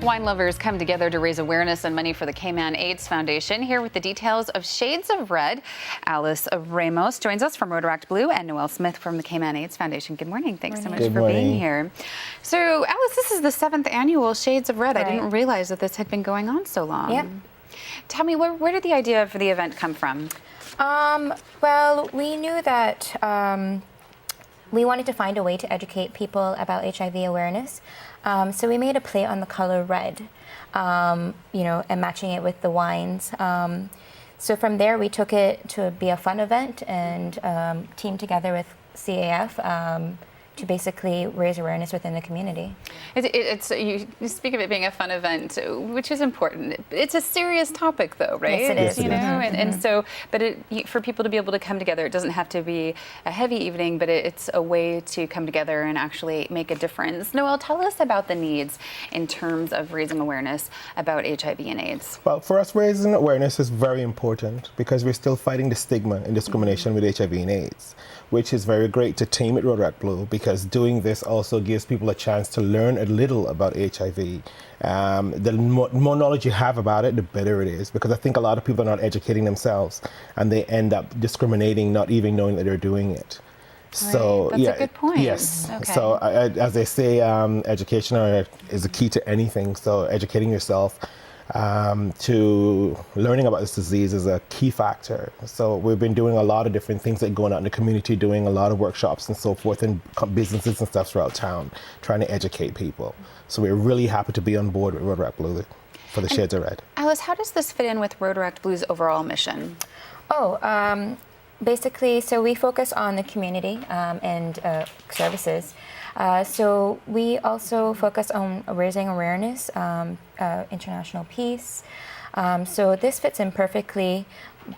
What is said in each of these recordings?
Wine lovers come together to raise awareness and money for the Cayman AIDS Foundation. Here with the details of Shades of Red, Alice Ramos joins us from Rotaract Blue and Noelle Smith from the Cayman AIDS Foundation. Good morning. Thanks so much for being here. So, Alice, this is the 7th annual Shades of Red. Right. I didn't realize that this had been going on so long. Yep. Tell me, where did the idea for the event come from? Well, we knew that we wanted to find a way to educate people about HIV awareness. So we made a play on the color red, and matching it with the wines. So from there, we took it to be a fun event and teamed together with CAF to basically raise awareness within the community. You speak of it being a fun event, which is important. It's a serious topic, though, right? Yes, it is. And so, but for people to be able to come together, it doesn't have to be a heavy evening, but it's a way to come together and actually make a difference. Noelle, tell us about the needs in terms of raising awareness about HIV and AIDS. Well, for us, raising awareness is very important because we're still fighting the stigma and discrimination with HIV and AIDS, which is very great to team at Rotaract Blue because doing this also gives people a chance to learn a little about HIV. The more knowledge you have about it, the better it is, because I think a lot of people are not educating themselves and they end up discriminating, not even knowing that they're doing it. Right. So that's a good point. Yes. Okay. So as they say, education is the key to anything. So educating yourself to learning about this disease is a key factor. So we've been doing a lot of different things, like going out in the community, doing a lot of workshops and so forth, and businesses and stuff throughout town, trying to educate people. So we're really happy to be on board with Rotaract Blue for the Shades of Red. Alice, how does this fit in with Rotaract Blue's overall mission? Basically, so we focus on the community and services. So we also focus on raising awareness, international peace. So this fits in perfectly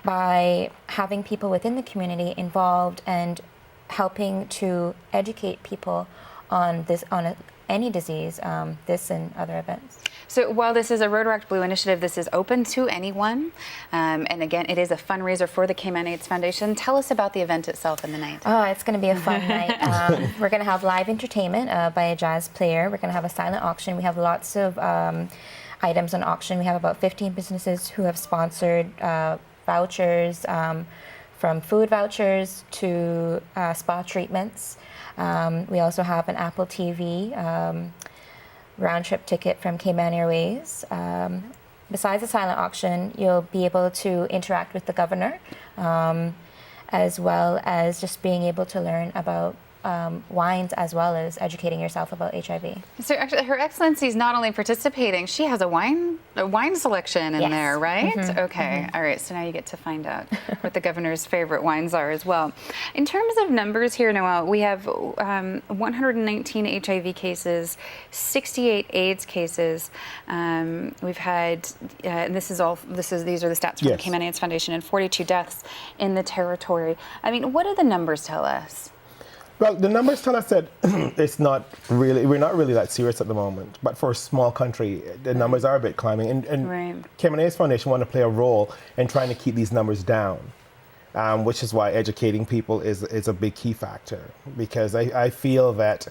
by having people within the community involved and helping to educate people on this, any disease, this and other events. So while this is a Rotaract Blue initiative, this is open to anyone. And again, it is a fundraiser for the Cayman AIDS Foundation. Tell us about the event itself and the night. Oh, it's going to be a fun night. We're going to have live entertainment by a jazz player. We're going to have a silent auction. We have lots of items on auction. We have about 15 businesses who have sponsored vouchers, from food vouchers to spa treatments. We also have an Apple TV round-trip ticket from Cayman Airways. Besides the silent auction, you'll be able to interact with the governor, as well as just being able to learn about wines, as well as educating yourself about HIV. So actually, Her Excellency is not only participating, she has a wine selection in there, right? Mm-hmm. Okay, Mm-hmm. All right, so now you get to find out what the governor's favorite wines are as well. In terms of numbers here, Noelle, we have 119 HIV cases, 68 AIDS cases. We've had, and these are the stats from the Cayman AIDS Foundation, and 42 deaths in the territory. I mean, what do the numbers tell us? Well, the numbers tell us that we're not really that serious at the moment. But for a small country, the numbers are a bit climbing. And Cayman AIDS Foundation want to play a role in trying to keep these numbers down, which is why educating people is a big key factor. Because I feel that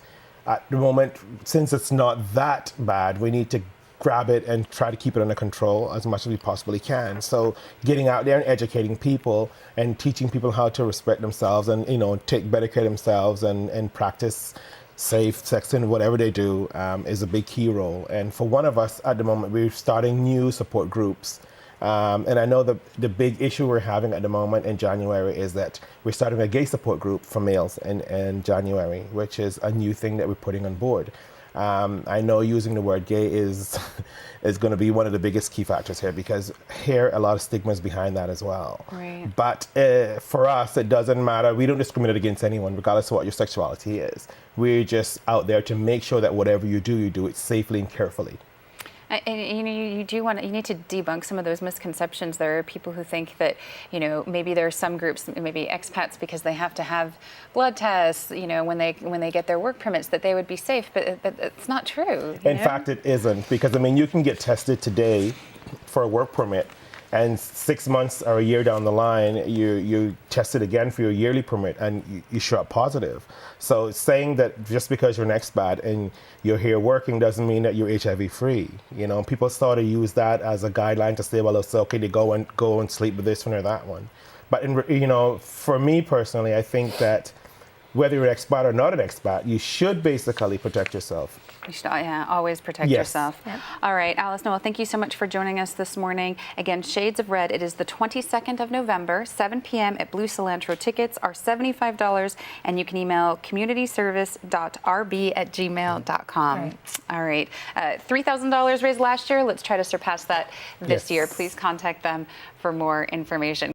at the moment, since it's not that bad, we need to grab it and try to keep it under control as much as we possibly can. So getting out there and educating people and teaching people how to respect themselves and, take better care of themselves and practice safe sex and whatever they do is a big key role. And for one of us at the moment, we're starting new support groups. And I know the big issue we're having at the moment in January is that we're starting a gay support group for males in January, which is a new thing that we're putting on board. I know using the word gay is going to be one of the biggest key factors here, because here a lot of stigma is behind that as well. Right. But for us, it doesn't matter. We don't discriminate against anyone, regardless of what your sexuality is. We're just out there to make sure that whatever you do it safely and carefully. And you need to debunk some of those misconceptions. There are people who think that, maybe there are some groups, maybe expats, because they have to have blood tests, when they get their work permits, that they would be safe, but it's not true. In fact, it isn't, because you can get tested today for a work permit and 6 months or a year down the line, you test it again for your yearly permit and you show up positive. So saying that just because you're an expat and you're here working doesn't mean that you're HIV free. You know, people start to use that as a guideline to say, well, it's okay to go and sleep with this one or that one. But you know, for me personally, I think that whether you're an expat or not an expat, you should basically protect yourself. You should, yeah, always protect yourself. Yep. All right, Alice Noel, thank you so much for joining us this morning. Again, Shades of Red, it is the 22nd of November, 7 p.m. at Blue Cilantro. Tickets are $75, and you can email communityservice.rb@gmail.com. Right. All right, $3,000 raised last year. Let's try to surpass that this year. Please contact them for more information.